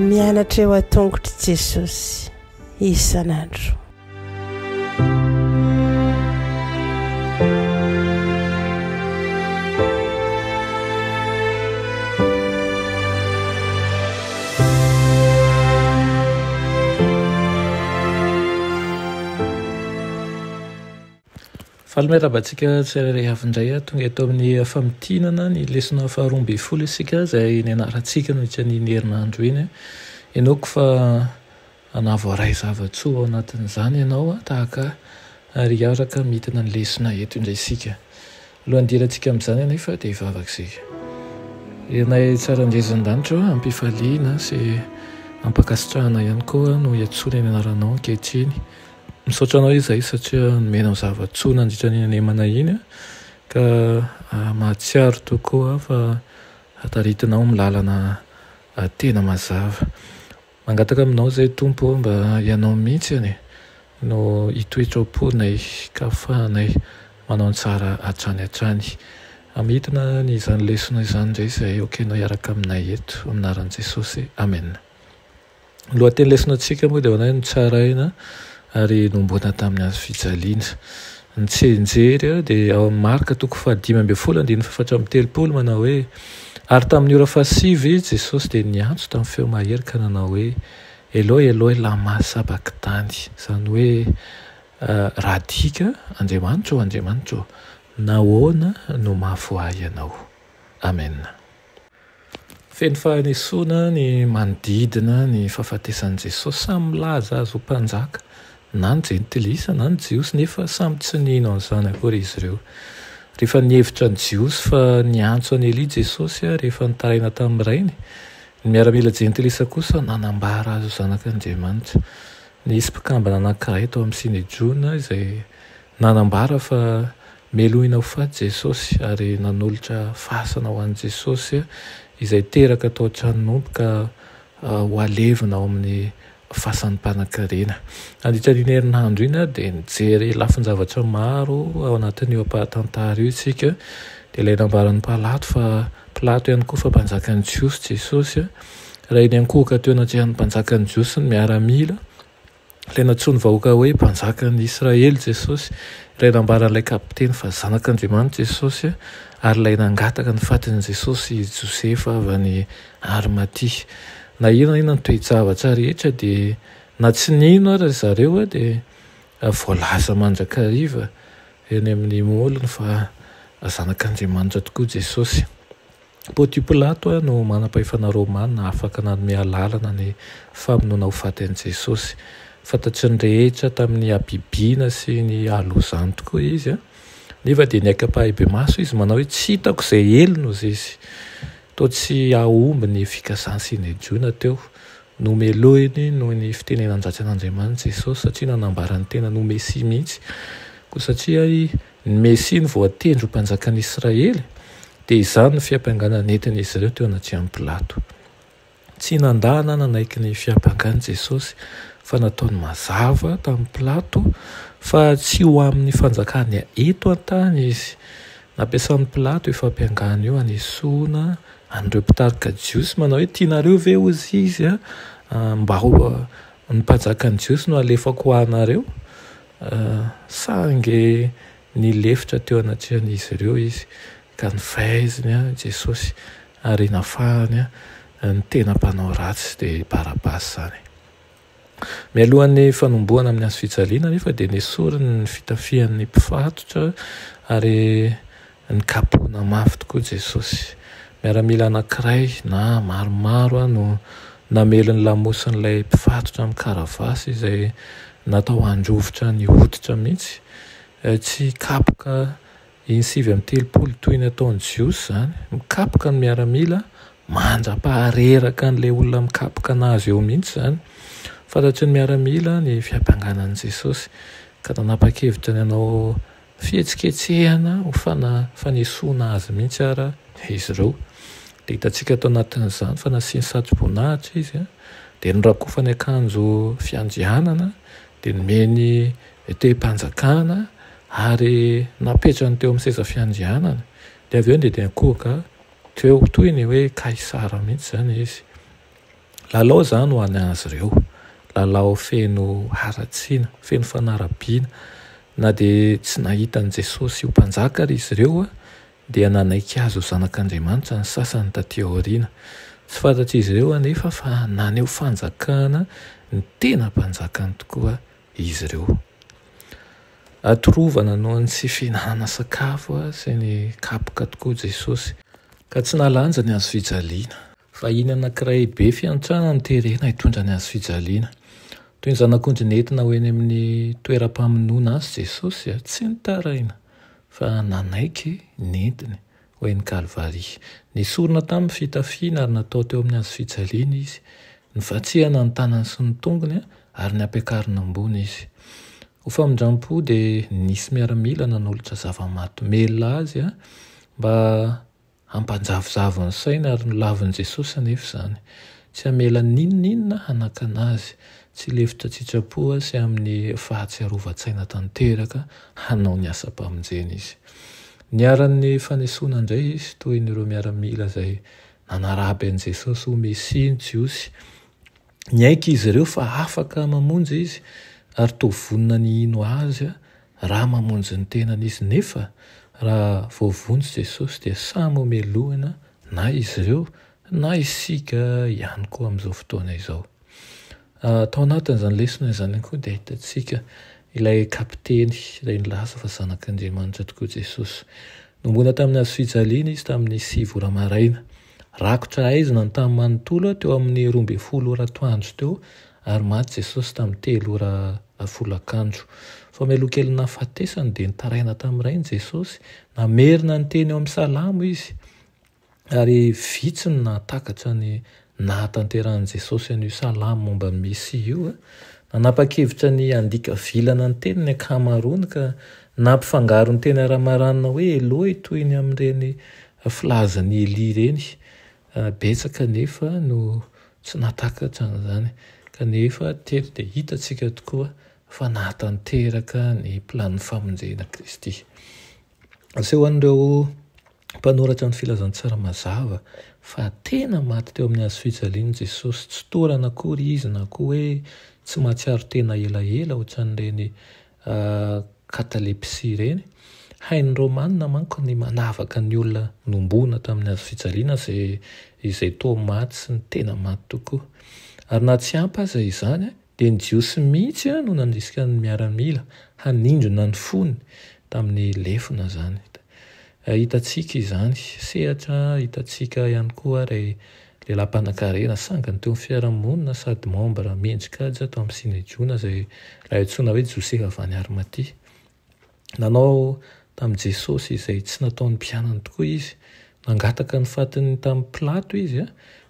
mianatra eo a-tongotry Jesosy isan'andro. Falomerabantsika tsirairay avindray tonga eto amin'ny famitinana ny lesona faharoambe folo isika izay nianarantsika nitran'ny herinandro iny. Enoako fa anavoaray zavatsoa ao anatin'izany ianao tahaka ary araka mitina ny lesona eto indray isika. Alohandirantsika amin'izany anefa dia hivavaka. Ianay tsara andrezan-danitra ampifaliana sy ampakasitrahana ihany koa no hiatsona ny anaranao ankehitriny. Misaotra anao izay satria nomenao zavatsoa nandritra ny anemana iny ka mahatsiaro tokoa fa hataritinao milalana tena mazava. Mangataka aminao izay tompo mba ianao mihitsy no hitoetra-ponay ka fahanay manao tsara hatrany. Amitina ny izany lesona izany indray izay okenao hiaraka aminay eto aminaran'i Jesosy. Amen. Lohateny lesonantsika moa dia hoanay no tsaraina ary nombona tamin'ny azo fijaliana. Ny tsenjery dia ao amin'ny Marka 5:7-8 manao hoe ary tamin'ny ora fahasivy Jesosy dia niantso tamin'ny feo mahery ka nanao hoe Eloi Eloi lama sabakitany, izany hoe radika Andriamanitra Andriamanitra nahoana no mahavoa ianao. Amen. Feno fahanesona ny manodidina ny fahafatesan'i Jesosy samy milaza azy ho mpanjaka na ny jentilisa na ny jiosy nefa samy tsy nino an'izany akory izy ireo. Rehefa nihevitra ny jiosy fa niantso an'i Elia Jesosy rehefa nitaraina tamin'ny rainy, ny miaramila jentilisa kosa nanambara azy ho zanak'Andriamanitra. Nisy mpikambana anankiray tao amin'ny Sinedrona izay nanambara fa melohina ho faty Jesosy ary nanolotra fasana ho an'i Jesosy izay teraka tao an-tranon'omby ka ho alevina ao amin'ny fasan'ny mpanankarena. Andritran'iny herinandro iny dia nijery lafin-javatra maro ao anatin'io ampahatantara io isika. Dia ilay nambaran'ny Pilato fa Pilato ihany koa fa mpanjakan'ny Jiosy Jesosy. Raha iny ankohaka teo anatrihan'ny mpanjakan'ny Jiosy ny miaramila, ilay natsoiny vahoaka hoe mpanjakan'ny Israely Jesosy. Ilay nambaran'ilay kapiteny fa zanak'Andriamanitra Jesosy ary ilay nangataka ny fatin'i Jesosy Josefa avy any Arimatia. Na inona ny toe-javatra rehetra dia na tsy nino ary zareo dia voalaza mandrakariva eny amin'ny molony fa zanak'Andriamanitra tokoa Jesosy. Pontius Pilato no manam-pahefana Rômanina afaka nanome lalana ny famonoana ho faty an'i Jesosy. Fantatry ny rehetra tamin'ny abibiana sy ny alozany tokoa izy. Nefa dia ny aika-pahabe maso izy manao hoe tsy hitako izay elona ozy izy. Toa tsy ahomby ny fikasany Sinedrona teo. Nomelohiny noho ny fitenenan-dratsan'Andriamanitra Jesosy satria nanambara ny tena no Mesia mihitsy. Koa satria ny Mesia ny voatendry ho mpanjakan'ny Israely dia izany ny fiampianganana entin'izy ireo teo anatrihan'ny Pilato. Tsy nandana nanaiky ny fiampiangan'i Jesosy fa nataony mazava tamin'ny Pilato fa tsy ho amin'ny fanjakany eto an-tany izy. Nampiasan'ny Pilato ifampiangana io hanesoana an'ireo mpitarika jiosy manao hoe tianareo ve ozy izy mba ny mpanjakan'ny jiosy no alefako ho anareo. Sange ny lefitra teo anatrihan'izy ireo izy ka nifaiziny Jesosy ary nafahany ny tena mpanao ratsy dia Barabasy zany. Mialohan'ny fanombohana amin'ny azo fijaliana nefa dia nesoriny ny fitafian'ny mpifatotra ary ny kapoana mafy tokoa Jesosy. Miaramila anankiray na maromaro no namelony lamosin'ilay mpifatotra amin'ny karavasy izay natao handrovotra ny hoditra mihitsy. Tsy kapoka 7:30 toy ny ataon'ny jiosy zany. Mikapoka ny miaramila mandra-pahareraka an'ilay olona mikapoka anazy eo mihitsy zany. Fantatry ny miaramila ny fiampianganan'i Jesosy ka nanapa-kevitra ny anao fihetsiketsehana ho fanesoana azy mihitsy ara izy ireo. Dia hitantsika tao anatin'izany fa nasiany satro-boninahitra izy dia norakofany akanjo fiandrianana dia nomeny te-mpanjakana ary napetrany teo amin'ny seza fiandrianana. Dia avy eo dia ankohaka teo toy ny hoe Kaisara mihitsy zany izy. lalao zany ho any azy ireo, lalao feno haratsiana, feno fanarabiana. Na dia tsy nahitan' Jesosy ho mpanjaka ary izy ireo dia nanaiky azy ho zanak'Andriamanitra ny sasany taty aoriana. Tsy fantatr' izy ireo anefa fa naneo fanjakana ny tena mpanjakany tokoa izy ireo. Atorovana noho ny tsy fihinana sakafo sy ny kapoka tokoa Jesosy ka tsy nalanja ny azo fijaliana. Fa iny anankiray be fiantrana ny terena hitondra ny azo fijaliana. Toy ny zanak'ondry nentina ho eny amin'ny toeram-pamonoana azy Jesosy tsy nitaraina fa nanaiky nentiny ho eny Kalvaria. Nisorona tamin'ny fitafiana ary natao teo amin'ny azo fijaliana izy. Nivatsihana ny tanany sy ny tongony ary ny ampiakarina ambony izy. Ho famindram-po dia nisy miaramila nanolotra zava-mahadomelina azy mba hampanjavozavo ny saina ary nilavin' Jesosy anefa izany. Tsy hamela ninonninona hanakana azy, tsy lefitra tsitrapo sy amin'ny fahatsiarova-tsaina tanteraka hanao ny asa-pamonjena izy. Niaran'ny fanesoana indray izy toy n'ireo miaramila izay nanaraby an'i Jesosy ho Mesia ny Jiosy. Niaiky izy ireo fa afaka mamonjy izy ary toa vonona ny ino azy raha mamonjy ny tenany izy. Nefa raha voavonjy Jesosy dia samy omelohana na izy ireo na isika ihany koa amin'izao fotoana izao. Tao anatin'izany lesona izany koa dia hitantsika ilay kapiteny ilay nilaza fa zanak'Andriamanitra tokoa Jesosy. Nombona tamin'ny azo fijaliana izy tamin'ny 7 ora maraina. Rakotra aizina ny tamin'ny manontolo teo amin'ny 12 ora atoandro teo ary maty Jesosy tamin'ny 3 ora folakandro. Fa melokely nahafatesany dia nitaraina tamin'irainy Jesosy, namerina ny teny eo amin'ny salamo izy ary vitsy ny nahatakatra ny nahatanteran'i Jesosy an'io salamo momba ny Mesia io. Nanapa-kevitra ny andika vilana ny teny ny akamaroany ka nampifangaro ny teny ara-maranina hoe Eloi toy ny amin'ireny filazan'ny Eli ireny. Betsaka nefa no tsy nahatakatra an'izany kanefa teto dia hitantsika tokoa fa nahatanteraka ny plan'ny famonjena Kristy. Asehoan'ireo mpanoratra ny filazantsara mazava fa tena maty teo amin'ny azo fijaliana Jesosy, tsy torana akory izy na koa hoe tsy mahatsiaro tena elaela ohatran'ireny katalepsia ireny. Hain'ny Romanina manko ny manavaka ny olona nombona tamin'ny azo fijaliana izay toa maty sy ny tena maty tokoa. Ary na tsy ampy aza izany dia ny Jiosy mihitsy no nandrisika ny miaramila hanindrona ny fony tamin'ny lefona izany. Hitantsika izany sehatra, hitantsika ihany koa lehilahy mpanankarena sangany teo amin'ny fiarahamonina sady membre mendrikajy tao amin'ny Sinejiona izay raha antsoina hoe Joseph avy any Arimatia. Nanao tamin'i Jesosy izay tsy nataon'ny mpianany tokoa izy. Nangataka ny fatiny tamin'ny Pilato izy,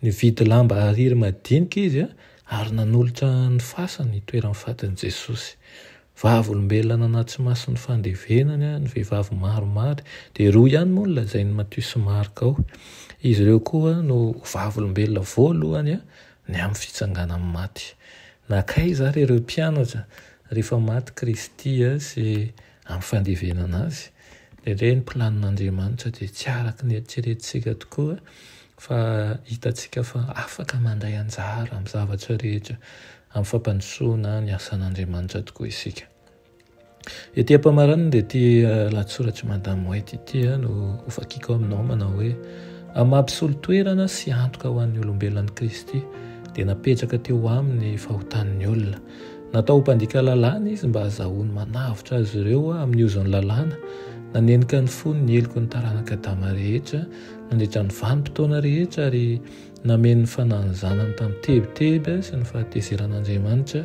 nividy lamba hariry madinika izy ary nanolotra ny fasany toeran'ny fatin'i Jesosy. Vavolombelona nanaty maso ny fandevenany ny vehivavy maromaro dia 2 ihany moa ny lazain'ny Matthieu sy Marc ao. Izy ireo koa no vavolombelona voalohany ny amin'ny fitsanganan'ny maty. Nakay zary ireo mpianatra rehefa maty Kristy sy amin'ny fandevenana azy. Dia ireny ny planin'Andriamanitra dia tsy araka ny eritreretintsika tokoa fa hitantsika fa afaka mandray anjara amin'ny zavatra rehetra amin'ny fampandrosoana ny asan'Andriamanitra tokoa isika. Ety am-pamaranana dia ity latsoratra Madame White ity no hovakiako aminao manao hoe mampisolo toerana sy antoka ho an'ny olombelonan'i Kristy dia napetraka teo aminy fahotan'ny olona. Natao mpandika lalàna izy mba azahoany manavitra azy ireo amin'ny ozon'ny lalàna. Nanenika ny fony ny heliko ny taranaka dama rehetra nandritra ny vanim-potoana rehetra ary nameny ny fanahy ny zanany tamin'ny tebiteby sy ny fahatezeran'Andriamanitra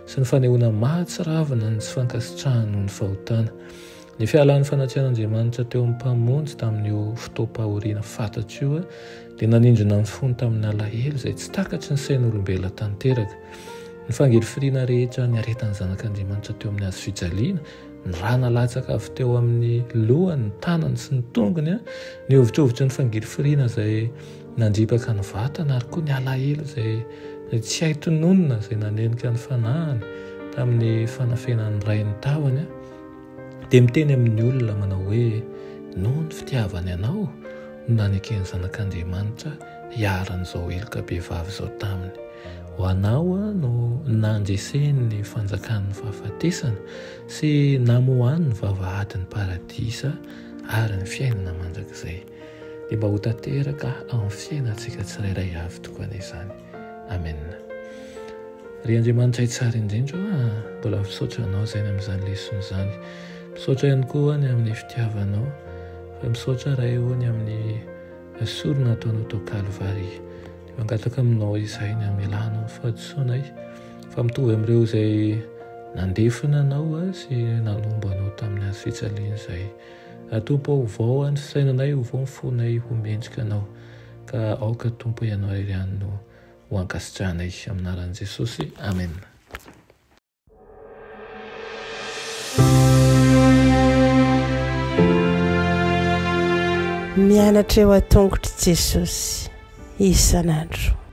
sy ny fanehoana mahatsiravina ny tsy fankasitrahany noho ny fahotana. Ny fialan'ny fanatrehan'Andriamanitra teo amin'ny mpamonjy tamin'io fotoam-pahoriana fantatro io dia nanindrona ny fony tamin'ny alahelo izay tsy takatry ny sain'olombelona tanteraka. Ny fangirifiriana rehetra ny aretan'ny zanak'Andriamanitra teo amin'ny hazo fijaliana, ny raha nalatsaka avy teo amin'ny lohany, ny tanany sy ny tongony, ny ovitrovitry ny fangirifiriana izay nandripaka ny vatana ary koa ny alahelo izay tsy haitononona izay nanenika ny fanahany tamin'ny fanafenan'ny ray ny tahony dia miteny amin'ny olona manao hoe noho ny fitiavany anao no nanekeny zanak'Andriamanitra hiaran'izao eloka be vavy izao taminy. ho anao no nandreseny ny fanjakan'ny fahafatesana sy namohany ny vavahadin'ny paradisa ary ny fiainana mandrakizay dia mba ho tanteraka amin'ny fiainantsika tsirairay avy tokoa an'izany. Amen. Ry Andriamanitra tsara indrindra mbola misaotra anao izay amin'izany lesona izany. Misaotra ihany koa ny amin'ny fitiavanao, fa misaotra ray ny amin'ny sorona ataonao tao Kalvary. Mangataka aminao izay ny amin'ny lanao ny fahadisoanay, fa mitovy amin'ireo izay nandefina anao sy nanombo anao tamin'ny azy fitsaliana izay. Tompo ao vao ny sainanay ho vao mifonay ho mendrika anao, ka aoka Tompo ianao iry ihany no ho ankasitrahanay amin'ny anaran'i Jesosy. Amen. Mianatra eo an-tongotra Jesosy isan'andro.